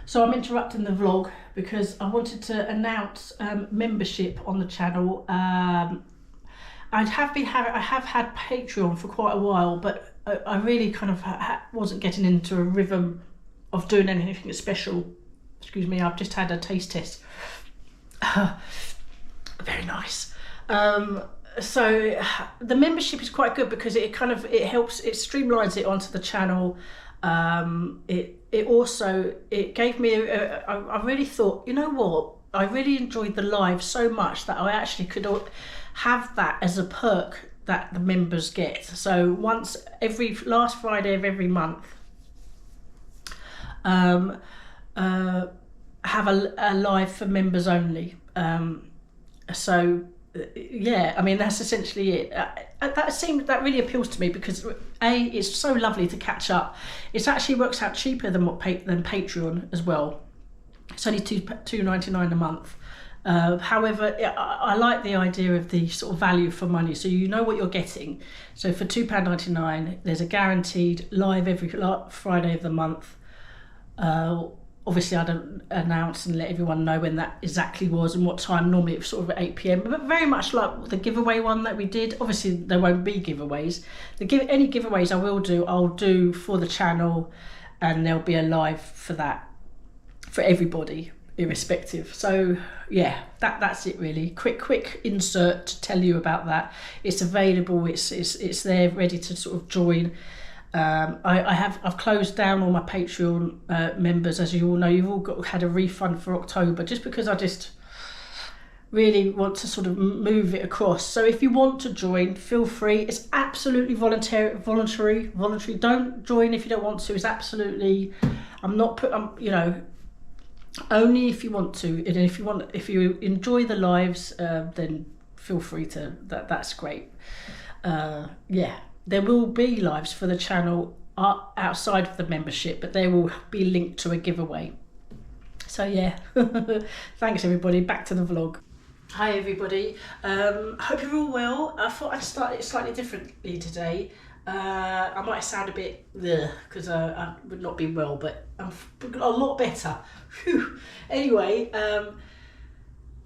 So I'm interrupting the vlog because I wanted to announce membership on the channel. I have had Patreon for quite a while, but I really kind of wasn't getting into a rhythm of doing anything special. Excuse me, I've just had a taste test. Very nice. So the membership is quite good because it helps, it streamlines it onto the channel. It gave me I really thought, you know what, I really enjoyed the live so much that I actually could have that as a perk that the members get. So last Friday of every month, have a live for members only. So yeah, I mean, that's essentially it. That really appeals to me because it's so lovely to catch up. It actually works out cheaper than Patreon as well. It's only $2.99 a month. However, I like the idea of the sort of value for money, so you know what you're getting. So for £2.99, there's a guaranteed live every Friday of the month. Obviously I don't announce and let everyone know when that exactly was and what time. Normally it was sort of at 8 PM, but very much like the giveaway one that we did. Obviously there won't be giveaways. Any giveaways I'll do for the channel, and there'll be a live for that for everybody irrespective. So yeah, that's it really. Quick insert to tell you about that. It's available, it's there ready to sort of join. I've closed down all my Patreon members, as you all know. You've all had a refund for October, just because I just really want to sort of move it across. So if you want to join, feel free. It's absolutely voluntary. Don't join if you don't want to. It's absolutely, you know, only if you want to. And if you enjoy the lives, then feel free to. That's great. Yeah. There will be lives for the channel outside of the membership, but they will be linked to a giveaway. So yeah, thanks everybody. Back to the vlog. Hi everybody. Hope you're all well. I thought I'd start it slightly differently today. I might sound a bit because I would not be well, but I'm a lot better. Whew. Anyway,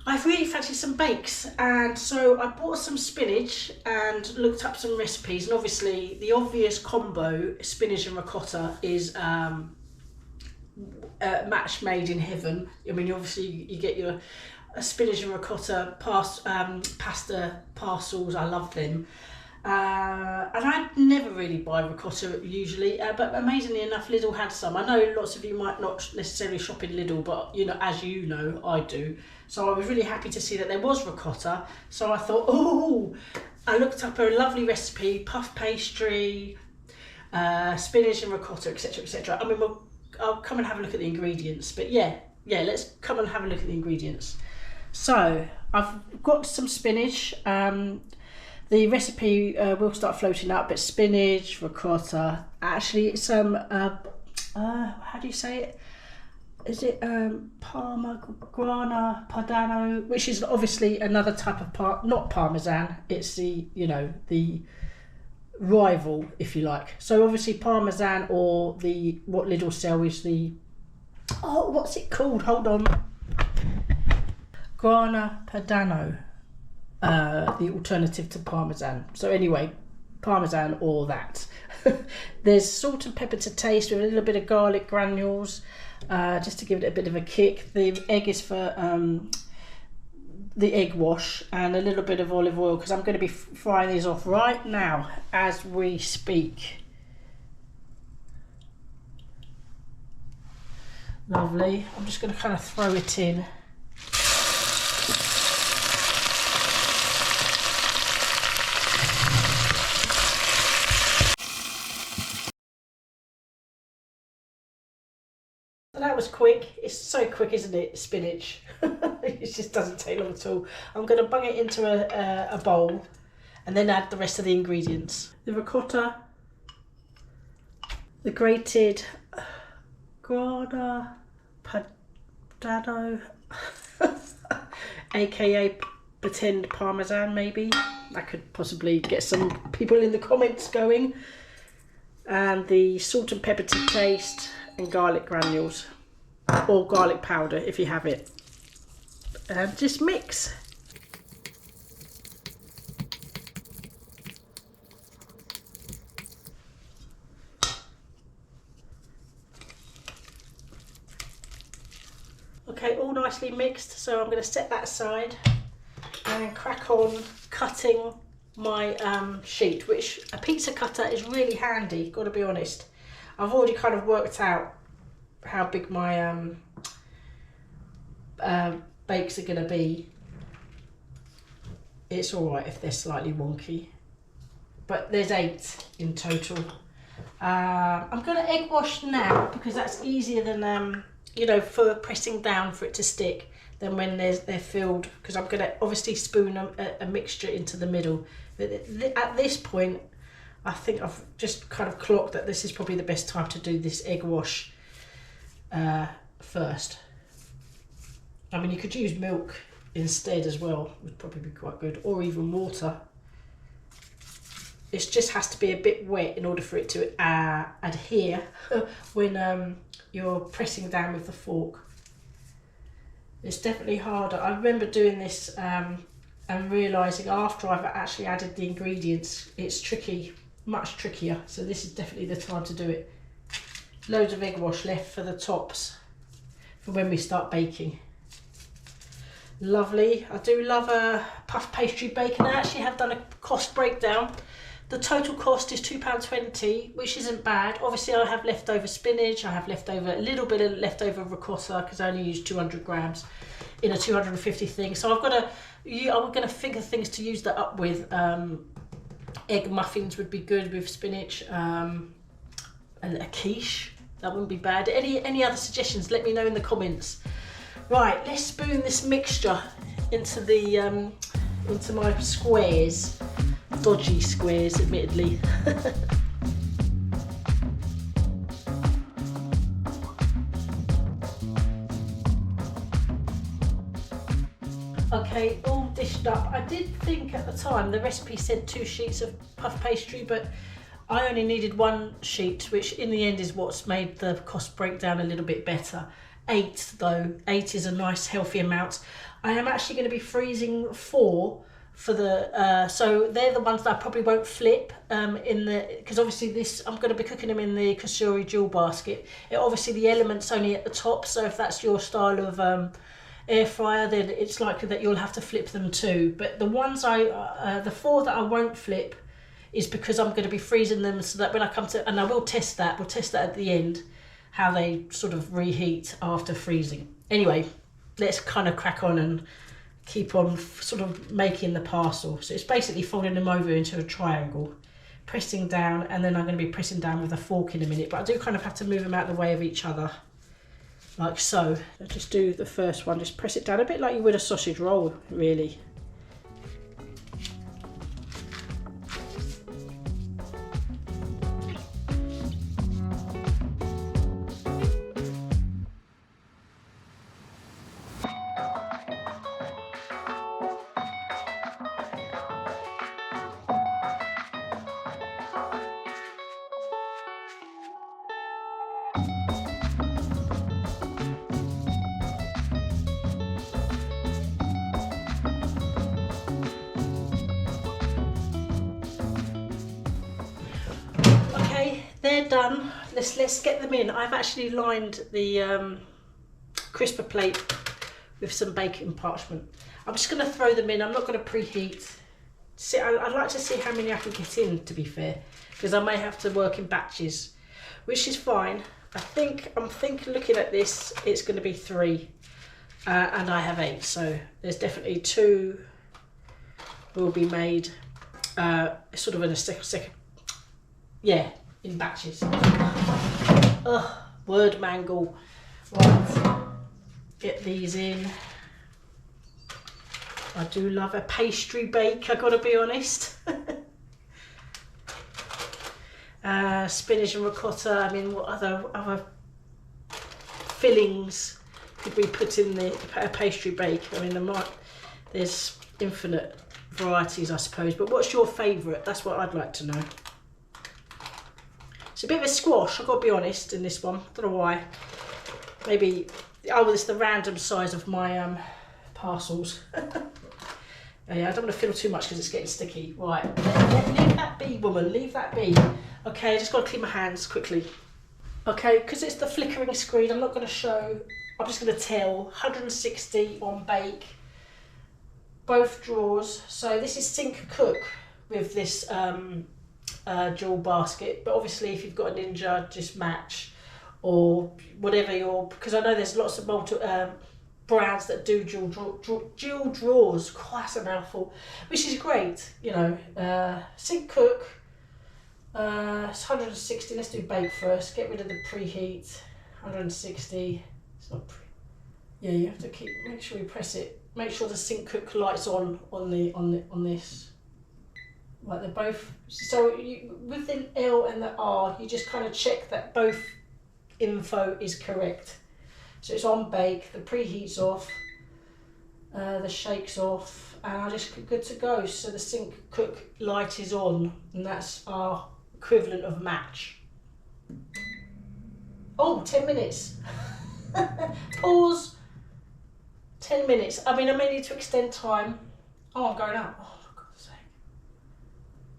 I really fancy some bakes, and so I bought some spinach and looked up some recipes, and obviously the obvious combo, spinach and ricotta, is a match made in heaven. I mean, obviously you get your spinach and ricotta pasta parcels. I love them. And I never really buy ricotta usually, but amazingly enough Lidl had some. I know lots of you might not necessarily shop in Lidl, but you know, as you know, I do. So I was really happy to see that there was ricotta. So I thought, I looked up a lovely recipe, puff pastry, spinach and ricotta, etc, etc. I mean, I'll come and have a look at the ingredients, but yeah, let's come and have a look at the ingredients. So I've got some spinach. The recipe will start floating up, but spinach, ricotta, actually it's how do you say it? Is it Parmigiana Padano, which is obviously another type of not Parmesan, it's the, you know, the rival, if you like. So obviously Parmesan, or what Lidl sell is the, what's it called? Hold on. Grana Padano. The alternative to Parmesan. So anyway, Parmesan or that. There's salt and pepper to taste with a little bit of garlic granules, just to give it a bit of a kick. The egg is for the egg wash, and a little bit of olive oil, because I'm going to be frying these off right now as we speak. Lovely. I'm just going to kind of throw it in. That was quick. It's so quick, isn't it? Spinach. It just doesn't take long at all. I'm going to bung it into a bowl and then add the rest of the ingredients. The ricotta, the grated Grana Padano, aka pretend Parmesan maybe. I could possibly get some people in the comments going. And the salt and pepper to taste, and garlic granules. or garlic powder if you have it, and just mix. Okay, all nicely mixed, so I'm going to set that aside and crack on cutting my sheet, which a pizza cutter is really handy, got to be honest. I've already kind of worked out how big my bakes are going to be. It's alright if they're slightly wonky, but there's 8 in total. I'm going to egg wash now because that's easier than you know, for pressing down for it to stick than when they're filled, because I'm going to obviously spoon a mixture into the middle. But at this point, I think I've just kind of clocked that this is probably the best time to do this egg wash first. I mean, you could use milk instead as well, would probably be quite good, or even water. It just has to be a bit wet in order for it to adhere when you're pressing down with the fork. It's definitely harder. I remember doing this and realising after I've actually added the ingredients, it's tricky, much trickier. So this is definitely the time to do it. Loads of egg wash left for the tops for when we start baking. Lovely. I do love a puff pastry bacon. I actually have done a cost breakdown. The total cost is £2.20, which isn't bad. Obviously, I have leftover spinach. I have leftover a little bit of leftover ricotta because I only used 200 grams in a 250 thing. So I'm going to figure things to use that up with. Egg muffins would be good with spinach. And a quiche, that wouldn't be bad. Any other suggestions? Let me know in the comments. Right, let's spoon this mixture into the into my squares. Dodgy squares, admittedly. Okay, all dished up. I did think at the time the recipe said 2 sheets of puff pastry, but I only needed 1 sheet, which in the end is what's made the cost breakdown a little bit better. 8 though, 8 is a nice healthy amount. I am actually going to be freezing 4 for the so they're the ones that I probably won't flip because obviously this I'm going to be cooking them in the Cosori jewel basket. Obviously the element's only at the top, so if that's your style of air fryer, then it's likely that you'll have to flip them too. But the ones the 4 that I won't flip is because I'm going to be freezing them so that when I come to, and I will test that, we'll test that at the end, how they sort of reheat after freezing. Anyway, let's kind of crack on and keep on sort of making the parcel. So it's basically folding them over into a triangle, pressing down, and then I'm going to be pressing down with a fork in a minute, but I do kind of have to move them out of the way of each other, like so. I'll just do the first one, just press it down a bit like you would a sausage roll, really. They're done. Let's get them in. I've actually lined the crisper plate with some baking parchment. I'm just going to throw them in. I'm not going to preheat. I'd like to see how many I can get in, to be fair, because I may have to work in batches, which is fine. I'm thinking looking at this, it's going to be 3, and I have 8, so there's definitely 2 will be made sort of in a second. Yeah. In batches. Ugh, word mangle. Right, get these in. I do love a pastry bake, I gotta be honest. Spinach and ricotta. I mean, what other fillings could we put in a pastry bake? I mean, there's infinite varieties, I suppose. But what's your favourite? That's what I'd like to know. It's a bit of a squash, I've got to be honest, in this one. I don't know why. maybe, oh, it's the random size of my parcels. Yeah, I don't want to fill too much because it's getting sticky. Right, leave that be, woman, leave that be. Okay, I just got to clean my hands quickly. Okay, because it's the flickering screen, I'm not going to show, I'm just going to tell. 160 on bake, both drawers. So this is sink cook with this dual basket, but obviously if you've got a Ninja, just match, or whatever your, because I know there's lots of brands that do dual drawers, quite a mouthful, which is great, you know. Sink cook, it's 160, let's do bake first, get rid of the preheat. 160, it's not yeah, you have to make sure you press it, make sure the sink cook light's on this. Like they're both, so with the L and the R, you just kind of check that both info is correct. So it's on bake, the preheat's off, the shake's off, and I'm just good to go. So the sink cook light is on, and that's our equivalent of match. Oh, 10 minutes. Pause. 10 minutes. I mean, I may need to extend time. Oh, I'm going up. Oh, for God's sake.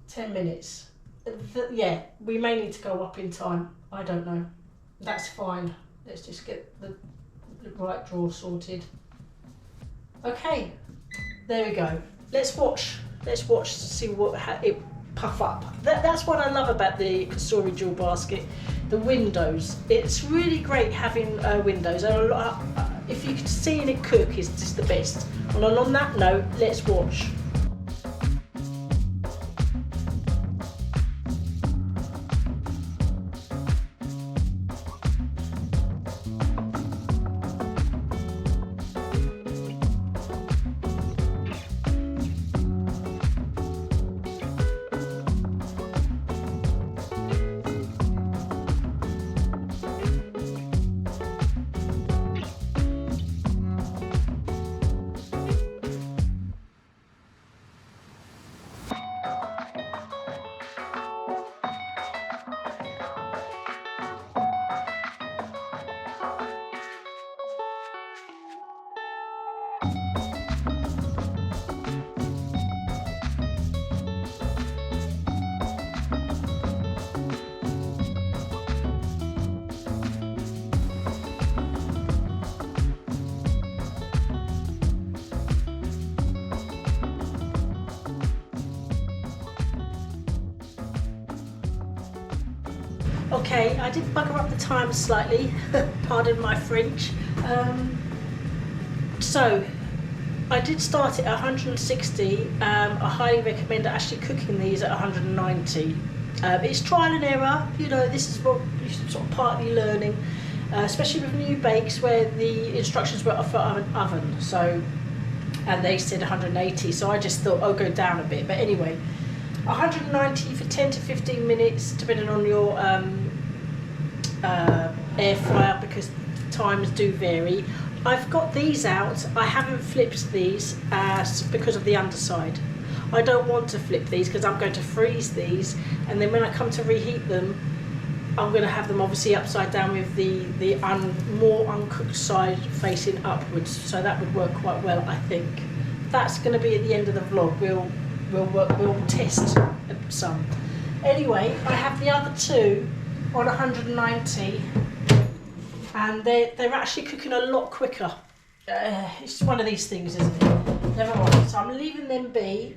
10 minutes. Yeah, we may need to go up in time. I don't know. That's fine. Let's just get the right drawer sorted. Okay, there we go. Let's watch to see what it puff up. That's what I love about the Cosori dual basket. The windows. It's really great having windows. If you can see it cook, it's just the best. And on that note, let's watch. Okay, I did bugger up the time slightly, pardon my French. So, I did start it at 160. I highly recommend actually cooking these at 190. It's trial and error, you know, this is what sort of partly learning, especially with new bakes where the instructions were for oven, so, and they said 180, so I just thought I'll go down a bit, but anyway. 190 for 10 to 15 minutes, depending on your air fryer, because times do vary. I've got these out. I haven't flipped these because of the underside. I don't want to flip these because I'm going to freeze these, and then when I come to reheat them, I'm going to have them obviously upside down with the more uncooked side facing upwards. So that would work quite well, I think. That's going to be at the end of the vlog. We'll test some. Anyway, I have the other two on 190, and they're actually cooking a lot quicker. It's one of these things, isn't it? Never mind. So I'm leaving them be.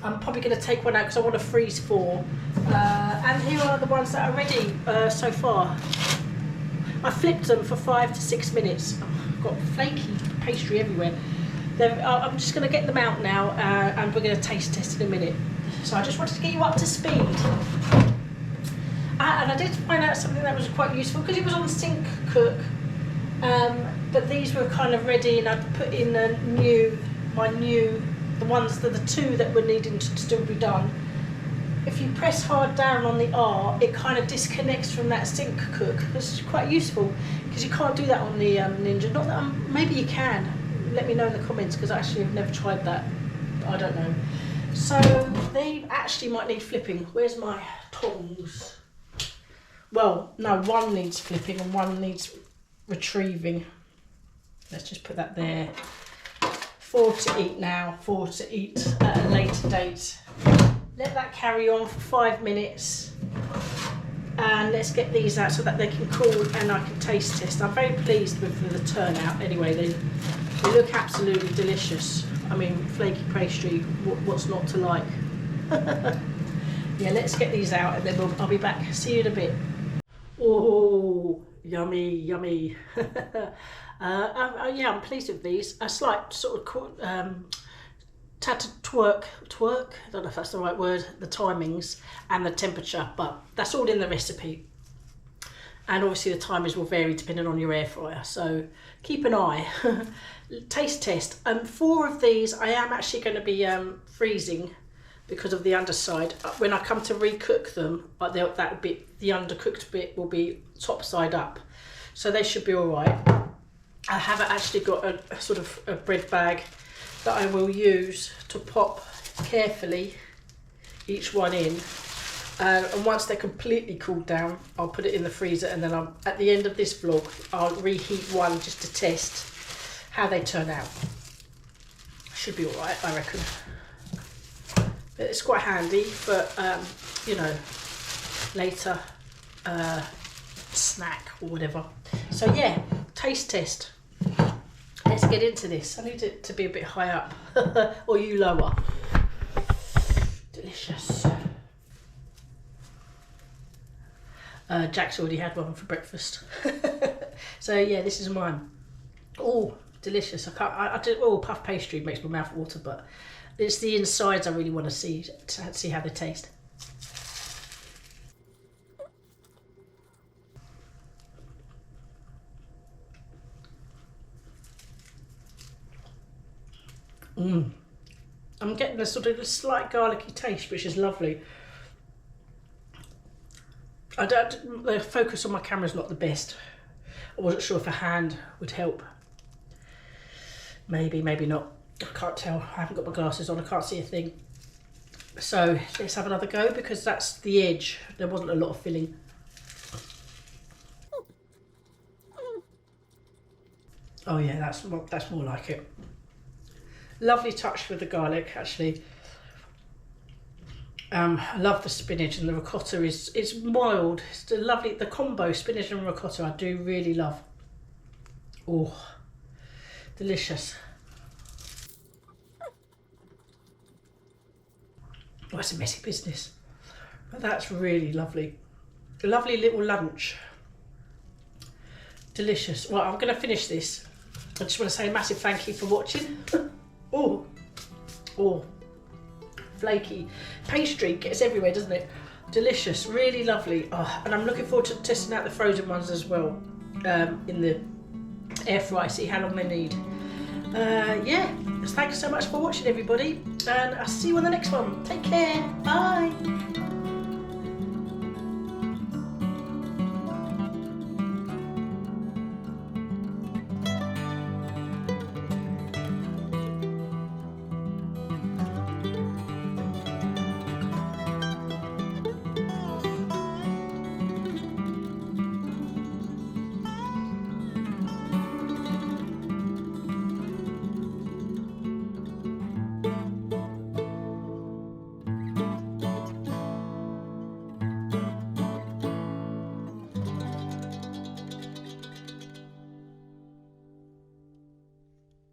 I'm probably going to take one out because I want to freeze 4. And here are the ones that are ready so far. I flipped them for 5 to 6 minutes. Oh, I've got flaky pastry everywhere. I'm just going to get them out now, and we're going to taste test in a minute. So I just wanted to get you up to speed. And I did find out something that was quite useful because it was on Sink Cook, but these were kind of ready, and I put in the ones that the 2 that were needing to still be done. If you press hard down on the R, it kind of disconnects from that Sink Cook. It's quite useful because you can't do that on the Ninja. Not that maybe you can. Let me know in the comments because I actually have never tried that. I don't know. So they actually might need flipping. Where's my tongs? Well, no, one needs flipping and one needs retrieving. Let's just put that there. 4 to eat now, 4 to eat at a later date. Let that carry on for 5 minutes. And let's get these out so that they can cool and I can taste test. I'm very pleased with the turnout anyway. They look absolutely delicious. I mean, flaky pastry, what's not to like? Yeah, let's get these out and then I'll be back. See you in a bit. Oh, yummy, yummy. Yeah, I'm pleased with these. A slight sort of twerk, I don't know if that's the right word, the timings and the temperature, but that's all in the recipe. And obviously the timers will vary depending on your air fryer, so keep an eye. Taste test. 4 of these I am actually going to be freezing because of the underside. When I come to recook them, that bit, the undercooked bit will be top side up, so they should be all right. I haven't actually got a sort of a bread bag that I will use to pop carefully each one in, and once they're completely cooled down I'll put it in the freezer, and then at the end of this vlog I'll reheat one just to test how they turn out. Should be all right, I reckon. It's quite handy for you know, later snack or whatever. So yeah, taste test. Let's get into this. I need it to be a bit high up, or you lower. Delicious. Jack's already had one for breakfast. So yeah, this is mine. Oh, delicious. Puff pastry makes my mouth water, but it's the insides I really want to see how they taste. I'm getting a sort of slight garlicky taste, which is lovely. The focus on my camera is not the best. I wasn't sure if a hand would help. Maybe, maybe not. I can't tell. I haven't got my glasses on. I can't see a thing. So let's have another go, because that's the edge. There wasn't a lot of filling. Oh yeah, that's more like it. Lovely touch with the garlic, actually. I love the spinach, and the ricotta it's mild. It's the combo spinach and ricotta I do really love. Oh, delicious. Oh, it's a messy business, but that's really lovely. A lovely little lunch. Delicious. Well, I'm going to finish this. I just want to say a massive thank you for watching. Oh, flaky pastry gets everywhere, doesn't it? Delicious, really lovely. Oh, and I'm looking forward to testing out the frozen ones as well in the air fryer, see how long they need. Yeah, thanks so much for watching, everybody, and I'll see you on the next one. Take care, bye.